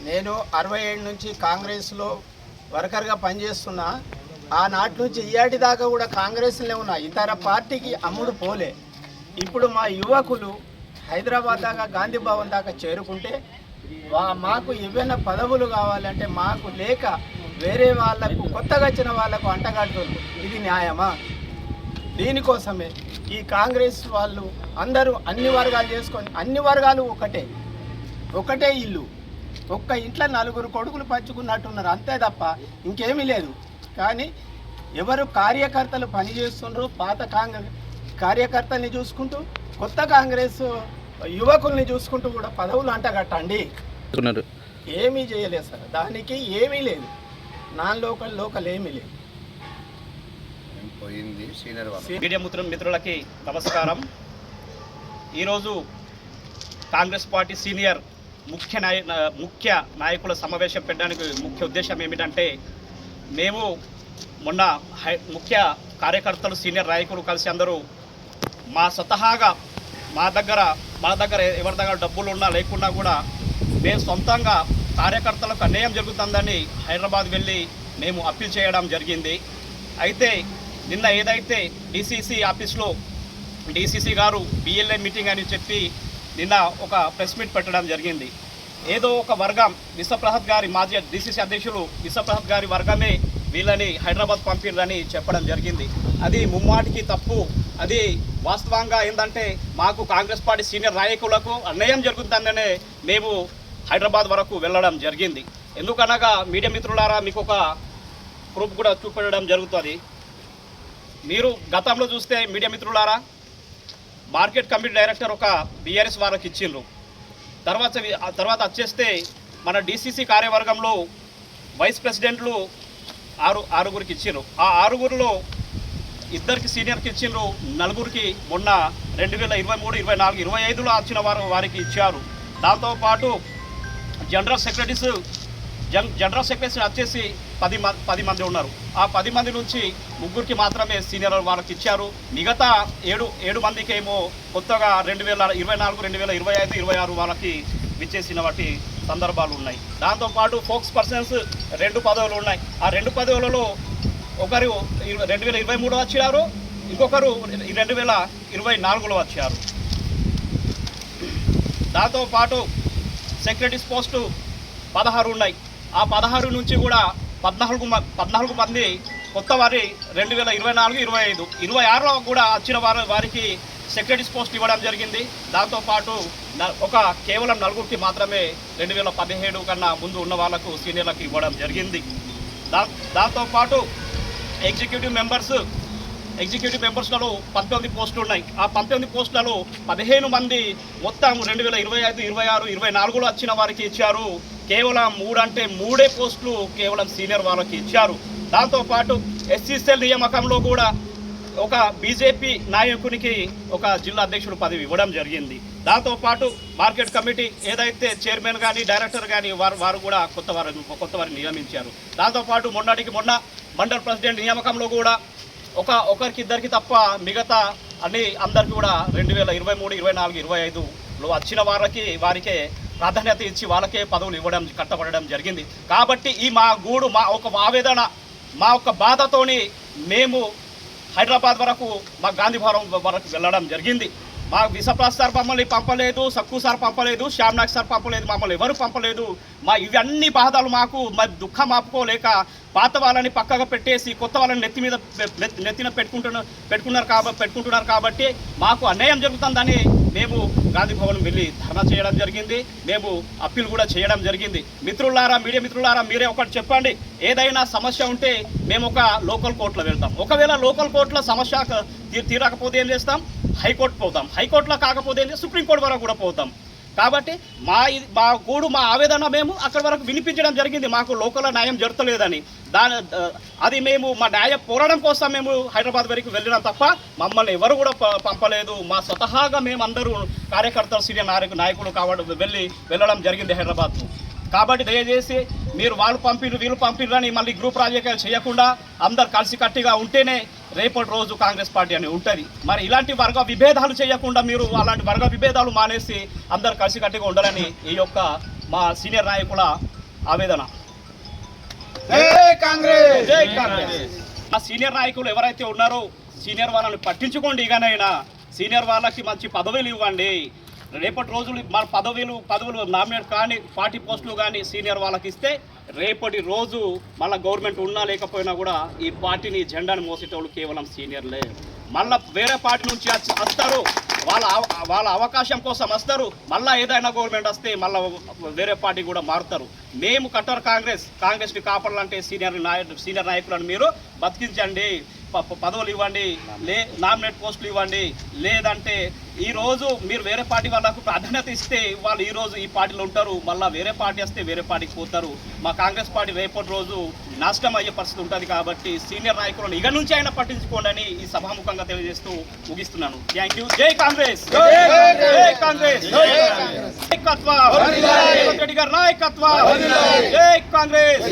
నేను 67 నుంచి కాంగ్రెస్లో వర్కర్గా పనిచేస్తున్నా. ఆనాటి నుంచి ఇయాటి దాకా కూడా కాంగ్రెస్లో ఉన్నా, ఇతర పార్టీకి అమ్ముడు పోలే. ఇప్పుడు మా యువకులు హైదరాబాద్ దాకా గాంధీ భవన్ దాకా చేరుకుంటే మాకు ఏవైనా పదవులు కావాలంటే మాకు లేక వేరే వాళ్ళకు కొత్తగా వచ్చిన వాళ్ళకు అంటగడుతుంది. ఇది న్యాయమా? దీనికోసమే ఈ కాంగ్రెస్ వాళ్ళు అందరూ అన్ని వర్గాలు చేసుకొని, అన్ని వర్గాలు ఒకటే ఇల్లు, ఒక్క ఇంట్లో 4 కొడుకులు పంచుకున్నట్టున్నారు, అంతే తప్ప ఇంకేమీ లేదు. కానీ ఎవరు కార్యకర్తలు పనిచేస్తుండ్రు, పాత కార్యకర్తల్ని చూసుకుంటూ కొత్త కాంగ్రెస్ యువకుల్ని చూసుకుంటూ కూడా పదవులు అంటగట్టండి. ఏమీ చేయలేదు సార్, దానికి ఏమీ లేదు. నాన్ లోకల్ ఏమీ లేదు. మీడియా మిత్రులకి నమస్కారం. ఈరోజు కాంగ్రెస్ పార్టీ సీనియర్ ముఖ్య నాయకుల సమావేశం పెట్టడానికి ముఖ్య ఉద్దేశం ఏమిటంటే, మేము మొన్న ముఖ్య కార్యకర్తలు సీనియర్ నాయకులు కలిసి అందరూ మా స్వతహాగా మన దగ్గర ఎవరి దగ్గర డబ్బులు ఉన్నా లేకున్నా కూడా మేము సొంతంగా కార్యకర్తలకు అన్యాయం జరుగుతుందని హైదరాబాద్ వెళ్ళి మేము అప్పీల్ చేయడం జరిగింది. అయితే నిన్న ఏదైతే డీసీసీ ఆఫీస్లో డీసీసీ గారు బిఎల్ఏ మీటింగ్ అని చెప్పి నిన్న ఒక ప్రెస్ మీట్ పెట్టడం జరిగింది. ఏదో ఒక వర్గం విశ్వప్రసాద్ గారి మాజీ డీసీసీ అధ్యక్షులు విశ్వప్రసాద్ గారి వర్గమే వీళ్ళని హైదరాబాద్ పంపిరని చెప్పడం జరిగింది. అది ముమ్మాటికి తప్పు. అది వాస్తవంగా ఏంటంటే మాకు కాంగ్రెస్ పార్టీ సీనియర్ నాయకులకు అన్యాయం జరుగుతుందనే మేము హైదరాబాద్ వరకు వెళ్ళడం జరిగింది. ఎందుకనగా మీడియా మిత్రులారా, మీకు ఒక ప్రూఫ్ కూడా చూపెట్టడం జరుగుతుంది. మీరు గతంలో చూస్తే మీడియా మిత్రులారా, మార్కెట్ కమిటీ డైరెక్టర్ ఒక బీఆర్ఎస్ వారికి ఇచ్చిండ్రు. తర్వాత వచ్చేస్తే మన డీసీసీ కార్యవర్గంలో వైస్ ప్రెసిడెంట్లు ఆరుగురికి ఇచ్చిండ్రు. ఆ 6గురిలో 2 సీనియర్కి ఇచ్చిండ్రు, 4గురికి మొన్న 2023, 24, 25లో వచ్చిన వారికి ఇచ్చారు. దాంతోపాటు జనరల్ సెక్రటరీస్ వచ్చేసి 10 మంది ఉన్నారు. ఆ 10 మంది నుంచి 3గురికి మాత్రమే సీనియర్ వాళ్ళకి ఇచ్చారు. మిగతా 7 మందికి ఏమో కొత్తగా 2024, 2025, 26 వాళ్ళకి విచ్చేసిన వాటి సందర్భాలు ఉన్నాయి. దాంతోపాటు ఫోక్స్ పర్సన్స్ 2 పదవులు ఉన్నాయి. ఆ 2 పదవులలో ఒకరు 2023లో వచ్చారు, ఇంకొకరు 2024లో వచ్చారు. దాంతోపాటు సెక్రటరీస్ పోస్టు 16 ఉన్నాయి. ఆ 16 నుంచి కూడా 14 మంది కొత్త వారి 2024, 25, 26లో కూడా వచ్చిన వారికి సెక్రటరీస్ పోస్ట్ ఇవ్వడం జరిగింది. దాంతోపాటు కేవలం 4గురికి మాత్రమే 2017 కన్నా ముందు ఉన్న వాళ్ళకు సీనియర్లకు ఇవ్వడం జరిగింది. దాంతోపాటు ఎగ్జిక్యూటివ్ మెంబర్స్లలో 19 పోస్టులు ఉన్నాయి. ఆ 19 పోస్టులలో 15 మంది మొత్తం 2025, 26, 24లో వచ్చిన వారికి ఇచ్చారు. కేవలం 3 పోస్టులు కేవలం సీనియర్ వాళ్ళకి ఇచ్చారు. దాంతోపాటు ఎస్సీసీఎల్ నియామకంలో కూడా ఒక బీజేపీ నాయకునికి ఒక జిల్లా అధ్యక్షుడు పదవి ఇవ్వడం జరిగింది. దాంతోపాటు మార్కెట్ కమిటీ ఏదైతే చైర్మన్ కానీ డైరెక్టర్ కానీ వారు కూడా కొత్త వారిని నియమించారు. దాంతోపాటు మొన్న మండల్ ప్రెసిడెంట్ నియామకంలో కూడా ఒకరికిద్దరికి తప్ప మిగతా అందరికీ కూడా 2023, 24, 25లో వచ్చిన వారికే ప్రాధాన్యత ఇచ్చి వాళ్ళకే పదవులు ఇవ్వడం కట్టబడడం జరిగింది. కాబట్టి మా ఒక ఆవేదన, మా ఒక బాధతోని మేము హైదరాబాద్ వరకు మా గాంధీ భవన్ వరకు వెళ్ళడం జరిగింది. మా విశ్వప్రసాద్ సార్ మమ్మల్ని పంపలేదు, సక్కు సార్ పంపలేదు, శ్యామ్నాథ్ సార్ పంపలేదు, మమ్మల్ని ఎవరు పంపలేదు. ఇవన్నీ బాధలు మాకు దుఃఖం ఆపుకోలేక పాత వాళ్ళని పక్కగా పెట్టేసి కొత్త వాళ్ళని నెత్తిన పెట్టుకుంటున్నారు కాబట్టి మాకు అన్యాయం జరుగుతుందని మేము గాంధీ భవన్ వెళ్ళి ధర్నా చేయడం జరిగింది. మేము అప్పీల్ కూడా చేయడం జరిగింది. మిత్రులారా, మీడియా మిత్రులారా, మీరే ఒకటి చెప్పండి. ఏదైనా సమస్య ఉంటే మేము ఒక లోకల్ కోర్టులో వెళ్తాం. ఒకవేళ లోకల్ కోర్టులో సమస్య తీరకపోతే ఏం చేస్తాం? హైకోర్టు పోతాం. హైకోర్టులో కాకపోతే సుప్రీంకోర్టు వరకు కూడా పోతాం. కాబట్టి మా ఆవేదన మేము అక్కడి వరకు వినిపించడం జరిగింది. మాకు లోకల్ న్యాయం జరుగుతలేదని అది మేము మా న్యాయ పోరాటం కోసం మేము హైదరాబాద్ వరకు వెళ్ళినాం తప్ప మమ్మల్ని ఎవరు కూడా పంపలేదు. మా స్వతహాగా మేమందరూ కార్యకర్తలు సీనియర్ నాయకులు వెళ్ళడం జరిగింది హైదరాబాద్కు. కాబట్టి దయచేసి మీరు వాళ్ళు పంపిరు వీళ్ళు పంపిరు అని మళ్ళీ గ్రూప్ రాజకీయాలు చేయకుండా అందరు కలిసికట్టుగా ఉంటేనే రేపటి రోజు కాంగ్రెస్ పార్టీ అని ఉంటుంది. మరి ఇలాంటి వర్గ విభేదాలు చేయకుండా మీరు అలాంటి వర్గ విభేదాలు మానేసి అందరు కలిసికట్టుగా ఉండాలని ఈ యొక్క మా సీనియర్ నాయకుల ఆవేదన. జై కాంగ్రెస్. జై కాంగ్రెస్. ఆ సీనియర్ నాయకులు ఎవరైతే ఉన్నారో సీనియర్ వాళ్ళని పట్టించుకోండి. ఇకనైనా సీనియర్ వాళ్ళకి మంచి పదవులు ఇవ్వండి. రేపటి రోజులు మన పదవులు నామినేట్ కానీ పార్టీ పోస్టులు కానీ సీనియర్ వాళ్ళకి ఇస్తే రేపటి రోజు మళ్ళీ గవర్నమెంట్ ఉన్నా లేకపోయినా కూడా ఈ పార్టీని జెండాను మోసేటోళ్ళు కేవలం సీనియర్లే. మళ్ళీ వేరే పార్టీ నుంచి వస్తారు, వాళ్ళ అవకాశం కోసం వస్తారు. మళ్ళీ ఏదైనా గవర్నమెంట్ వస్తే మళ్ళీ వేరే పార్టీ కూడా మారుతారు. మేము కట్టర్ కాంగ్రెస్ని కాపాడాలంటే సీనియర్ నాయకులను మీరు బతికించండి, పదవులు ఇవ్వండి, నామినేట్ పోస్టులు ఇవ్వండి. లేదంటే ఈరోజు మీరు వేరే పార్టీ వాళ్ళకు ప్రాధాన్యత ఇస్తే వాళ్ళు ఈరోజు ఈ పార్టీలో ఉంటారు, మళ్ళీ వేరే పార్టీ వస్తే వేరే పార్టీకి పోతారు. మా కాంగ్రెస్ పార్టీ రేపటి రోజు నాశనం అయ్యే పరిస్థితి ఉంటుంది. కాబట్టి సీనియర్ నాయకులను ఇక నుంచి అయినా పట్టించుకోండి అని ఈ సభాముఖంగా తెలియజేస్తూ ముగిస్తున్నాను. Thank you. జై కాంగ్రెస్. జై కాంగ్రెస్. నాయకత్వం. రేవంత్ రెడ్డి గారి నాయకత్వం. జై కాంగ్రెస్.